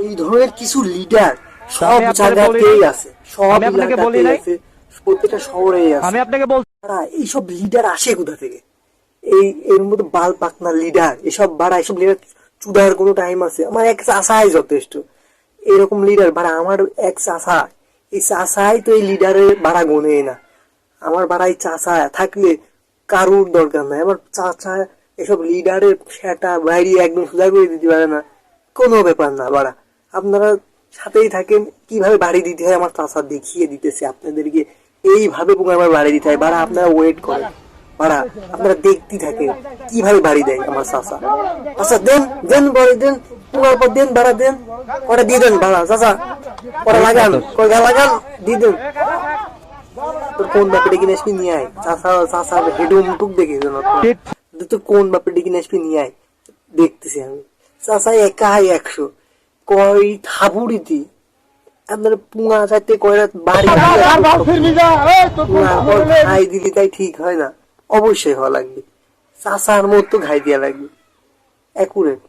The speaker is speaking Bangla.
এই ধরনের কিছু লিডার সব জায়গাতেই আছে, সব এলাকাতেই আছে, প্রত্যেকটা শহরেই আছে। আমি আপনাকে বলছি এইসব লিডার আসে কোথা থেকে? এর মধ্যে বাল পাকনা লিডার, এসব লিডার চুদার কোনো টাইম আছে? আমার এক চাষাই যথেষ্ট এরকম লিডার। আমার এক চাষা, এই চাষাই তো এই লিডারের ভাড়া গোনে না। আমার ভাড়াই চাষা থাকলে কারুর দরকার নাই। আমার চাচা এসব লিডারের সেটা বাইরে একদম সোজা করে দিতে পারে না, কোনো ব্যাপার না। বাড়া আপনারা সাথেই থাকেন, কিভাবে বাড়ি দিতে হয় আমার চাচা দেখিয়ে দিতেছে আপনাদেরকে। এইভাবে আমার বাড়ি দিতে হয়। বাড়া আপনারা ওয়েট করেন, বাড়া আপনারা দেখতে থাকেন কিভাবে বাড়ি দেয় আমার চাচা। আচ্ছা দেন দেন বাড়ি দেন, তোমার পর দেন, বাড়া দেন, কটা দিয়ে দেন বাড়া চাচা, কটা লাগান, কয়টা লাগান দিয়ে দেন। তোর কোন বাপে ডেকে নিয়ে আসবি নিয়ে আয়, চাচা চাচা হেডু মুটুক দেখে তোর কোন বাপে ডেকে নিয়ে আসবি নিয়ে আয়, দেখতেছি আমি। চাচা একাই 100 কয় থাবুড়িতি আপনার পুঙা চাইতে কয়রা বাড়ি খাই দিলি তাই ঠিক হয় না, অবশ্যই হওয়া লাগবে। চাচার মতো ঘাই দিয়া লাগবে, একুরেট।